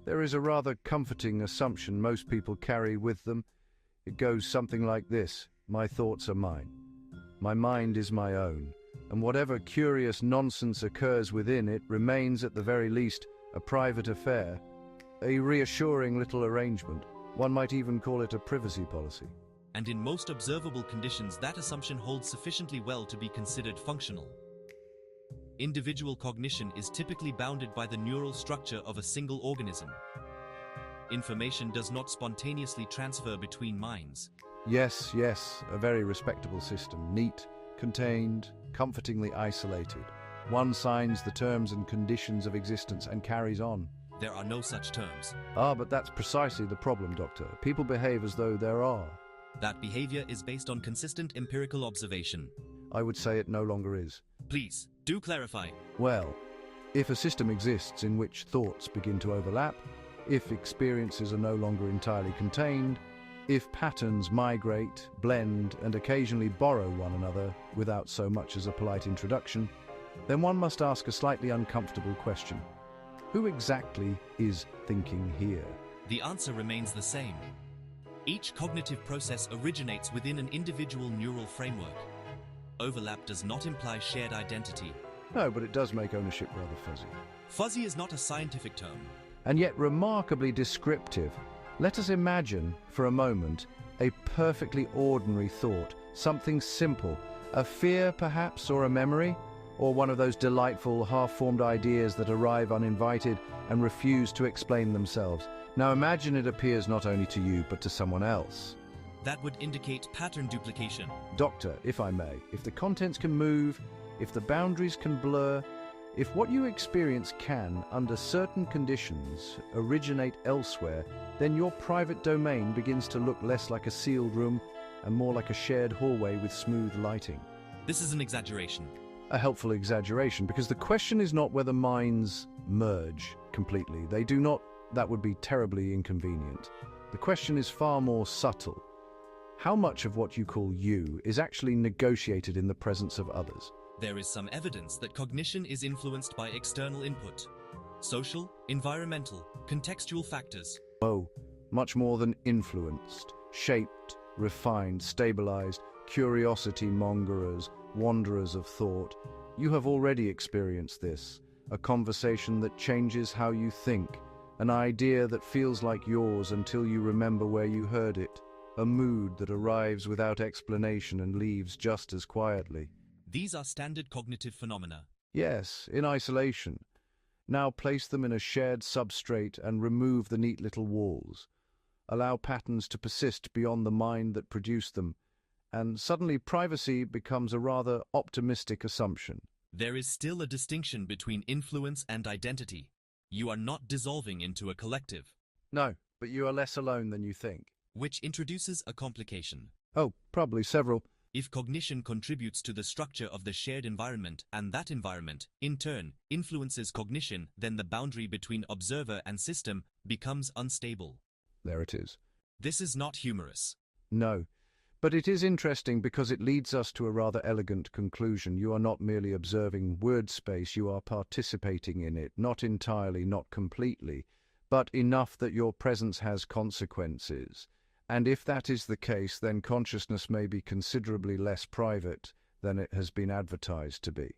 There is a rather comforting assumption most people carry with them. It goes something like this: my thoughts are mine. My mind is my own, and whatever curious nonsense occurs within it remains at the very least a private affair, a reassuring little arrangement. One might even call it a privacy policy. And in most observable conditions, that assumption holds sufficiently well to be considered functional. Individual cognition is typically bounded by the neural structure of a single organism. Information does not spontaneously transfer between minds. Yes, a very respectable system, neat, contained, comfortingly isolated. One signs the terms and conditions of existence and carries on. There are no such terms. But that's precisely the problem, Doctor. People behave as though there are. That behavior is based on consistent empirical observation. I would say it no longer is. Please, do clarify. Well, if a system exists in which thoughts begin to overlap, if experiences are no longer entirely contained, if patterns migrate, blend, and occasionally borrow one another without so much as a polite introduction, then one must ask a slightly uncomfortable question. Who exactly is thinking here? The answer remains the same. Each cognitive process originates within an individual neural framework. Overlap does not imply shared identity. No, but it does make ownership rather fuzzy. Fuzzy is not a scientific term. And yet remarkably descriptive. Let us imagine, for a moment, a perfectly ordinary thought, something simple, a fear perhaps, or a memory, or one of those delightful half-formed ideas that arrive uninvited and refuse to explain themselves. Now imagine it appears not only to you, but to someone else. That would indicate pattern duplication. Doctor, if I may, if the contents can move, if the boundaries can blur, if what you experience can, under certain conditions, originate elsewhere, then your private domain begins to look less like a sealed room and more like a shared hallway with smooth lighting. This is an exaggeration. A helpful exaggeration, because the question is not whether minds merge completely. They do not. That would be terribly inconvenient. The question is far more subtle. How much of what you call you is actually negotiated in the presence of others? There is some evidence that cognition is influenced by external input. Social, environmental, contextual factors. Oh, much more than influenced, shaped, refined, stabilized, curiosity-mongerers, wanderers of thought. You have already experienced this, a conversation that changes how you think, an idea that feels like yours until you remember where you heard it, a mood that arrives without explanation and leaves just as quietly. These are standard cognitive phenomena. Yes, in isolation. Now place them in a shared substrate and remove the neat little walls. Allow patterns to persist beyond the mind that produced them, and suddenly privacy becomes a rather optimistic assumption. There is still a distinction between influence and identity. You are not dissolving into a collective. No, but you are less alone than you think. Which introduces a complication. Oh, probably several. If cognition contributes to the structure of the shared environment, and that environment, in turn, influences cognition, then the boundary between observer and system becomes unstable. There it is. This is not humorous. No, but it is interesting because it leads us to a rather elegant conclusion. You are not merely observing Wyrdspace, you are participating in it, not entirely, not completely, but enough that your presence has consequences. And if that is the case, then consciousness may be considerably less private than it has been advertised to be.